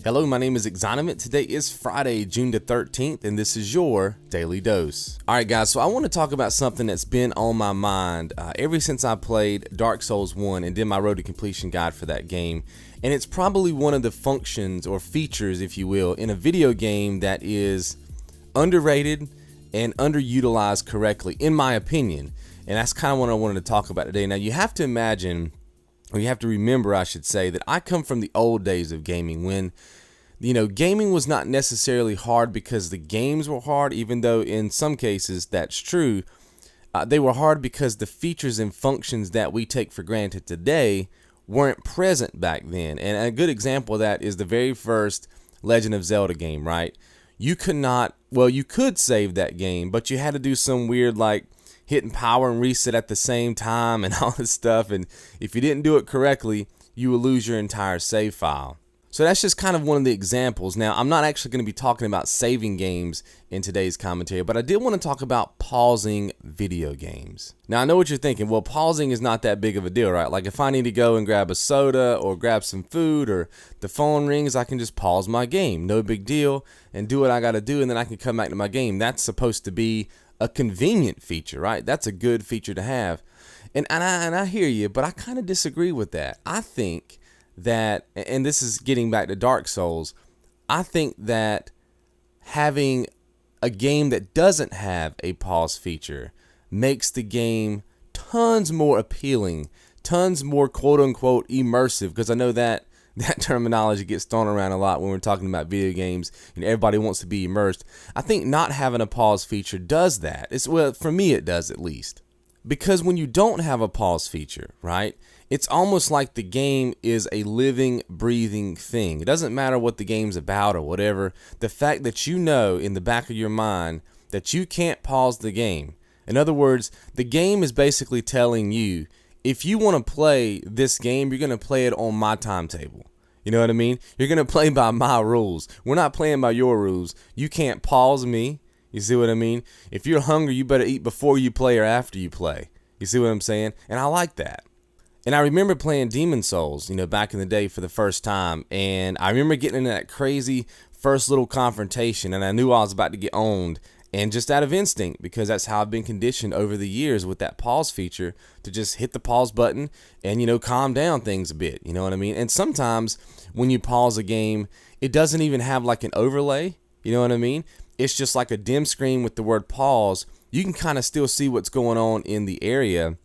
Hello, my name is XONEVANT. Today is Friday, June the 13th, and this is your Daily Dose. Alright guys, so I want to talk about something that's been on my mind ever since I played Dark Souls 1 and did my road to completion guide for that game. And it's probably one of the functions or features, if you will, in a video game that is underrated and underutilized correctly, in my opinion. And that's kind of what I wanted to talk about today. Now you have to imagine, or you have to remember, I should say, that I come from the old days of gaming when, gaming was not necessarily hard because the games were hard, even though in some cases that's true. They were hard because the features and functions that we take for granted today weren't present back then. And a good example of that is the very first Legend of Zelda game, right? You could save that game, but you had to do some weird, like, hitting power and reset at the same time and all this stuff, and if you didn't do it correctly, you will lose your entire save file. So that's just kind of one of the examples. Now, I'm not actually going to be talking about saving games in today's commentary, but I did want to talk about pausing video games. Now, I know what you're thinking. Well, pausing is not that big of a deal, right? Like if I need to go and grab a soda or grab some food or the phone rings, I can just pause my game. No big deal, and do what I got to do, and then I can come back to my game. That's supposed to be a convenient feature, right? That's a good feature to have. And I hear you, but I kind of disagree with that. I think that, and this is getting back to Dark Souls, I think that having a game that doesn't have a pause feature makes the game tons more appealing, tons more quote-unquote immersive, because I know that terminology gets thrown around a lot when we're talking about video games and everybody wants to be immersed. I think not having a pause feature does that. Well, for me it does, at least. Because when you don't have a pause feature, right, it's almost like the game is a living, breathing thing. It doesn't matter what the game's about or whatever. The fact that you know in the back of your mind that you can't pause the game. In other words, the game is basically telling you, if you want to play this game, you're going to play it on my timetable. You know what I mean? You're going to play by my rules. We're not playing by your rules. You can't pause me. You see what I mean? If you're hungry, you better eat before you play or after you play. You see what I'm saying? And I like that. And I remember playing Demon Souls, back in the day for the first time. And I remember getting into that crazy first little confrontation, and I knew I was about to get owned. And just out of instinct, because that's how I've been conditioned over the years with that pause feature, to just hit the pause button and, calm down things a bit. You know what I mean? And sometimes when you pause a game, it doesn't even have like an overlay. You know what I mean? It's just like a dim screen with the word pause. You can kind of still see what's going on in the area.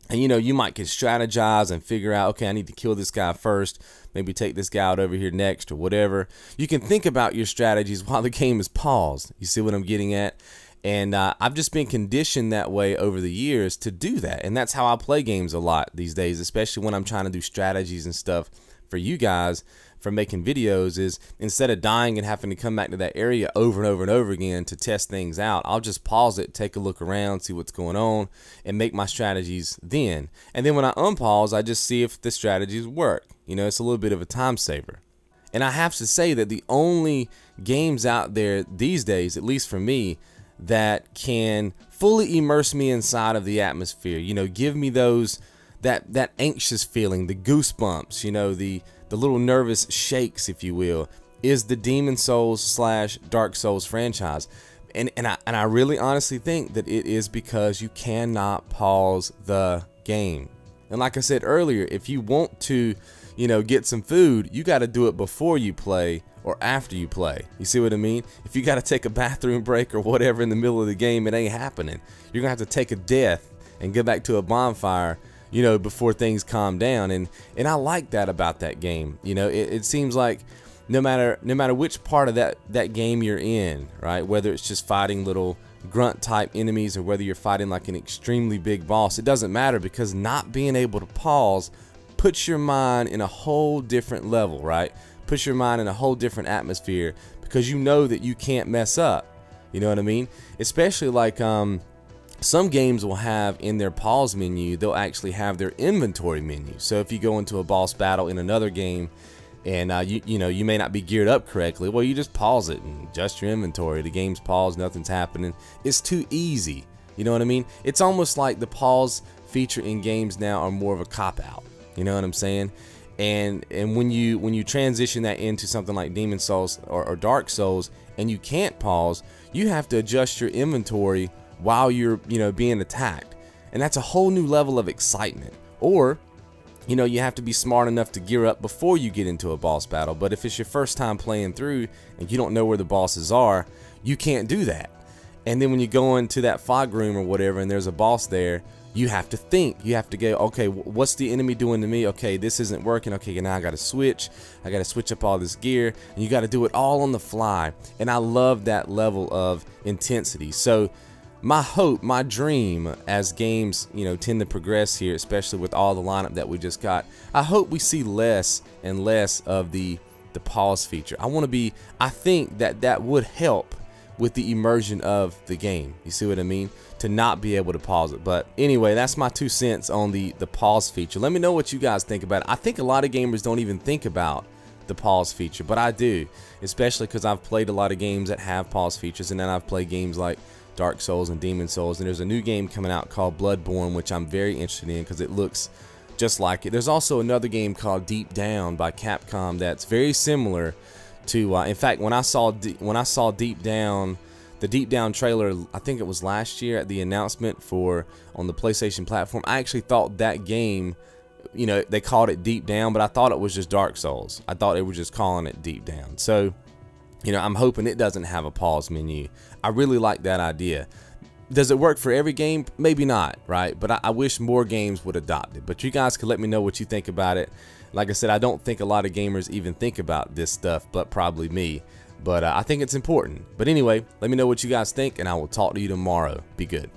And, you might can strategize and figure out, okay, I need to kill this guy first. Maybe take this guy out over here next or whatever. You can think about your strategies while the game is paused. You see what I'm getting at? And I've just been conditioned that way over the years to do that. And that's how I play games a lot these days, especially when I'm trying to do strategies and stuff for you guys for making videos, is instead of dying and having to come back to that area over and over and over again to test things out, I'll just pause it, take a look around, see what's going on, and make my strategies then. And then when I unpause, I just see if the strategies work. It's a little bit of a time saver. And I have to say that the only games out there these days, at least for me, that can fully immerse me inside of the atmosphere, give me that anxious feeling, the goosebumps, the little nervous shakes, if you will, is the Demon Souls / Dark Souls franchise. And I really honestly think that it is because you cannot pause the game. And like I said earlier, if you want to, get some food, you got to do it before you play or after you play. You see what I mean? If you got to take a bathroom break or whatever in the middle of the game, it ain't happening. You're going to have to take a death and get back to a bonfire, before things calm down. And I like that about that game. It seems like no matter which part of that game you're in, right, whether it's just fighting little grunt type enemies or whether you're fighting like an extremely big boss, it doesn't matter, because not being able to pause puts your mind in a whole different level, right? Puts your mind in a whole different atmosphere, because you know that you can't mess up. You know what I mean? Especially like some games will have in their pause menu, they'll actually have their inventory menu. So if you go into a boss battle in another game and you may not be geared up correctly, well, you just pause it and adjust your inventory. The game's paused, nothing's happening. It's too easy. You know what I mean? It's almost like the pause feature in games now are more of a cop-out. You know what I'm saying? And when you transition that into something like Demon Souls or Dark Souls, and you can't pause, you have to adjust your inventory while you're being attacked, and that's a whole new level of excitement. Or you have to be smart enough to gear up before you get into a boss battle. But if it's your first time playing through and you don't know where the bosses are, you can't do that. And then when you go into that fog room or whatever and there's a boss there, you have to think. You have to go, okay, what's the enemy doing to me? Okay, this isn't working. Okay, now I got to switch. I got to switch up all this gear. And you got to do it all on the fly. And I love that level of intensity. So my hope, my dream, as games tend to progress here, especially with all the lineup that we just got, I hope we see less and less of the pause feature. I think that would help with the immersion of the game. You see what I mean? To not be able to pause it. But anyway, that's my 2 cents on the pause feature. Let me know what you guys think about it. I think a lot of gamers don't even think about the pause feature, but I do, especially because I've played a lot of games that have pause features, and then I've played games like Dark Souls and Demon Souls, and there's a new game coming out called Bloodborne, which I'm very interested in because it looks just like it. There's also another game called Deep Down by Capcom that's very similar to in fact, when I saw Deep Down, the Deep Down trailer, I think it was last year at the announcement on the PlayStation platform, I actually thought that game, they called it Deep Down, but I thought it was just Dark Souls. I thought they were just calling it Deep Down. So I'm hoping it doesn't have a pause menu. I really like that idea. Does it work for every game? Maybe not, right? But I wish more games would adopt it. But you guys can let me know what you think about it. Like I said, I don't think a lot of gamers even think about this stuff, but probably me. But I think it's important. But anyway, let me know what you guys think, and I will talk to you tomorrow. Be good.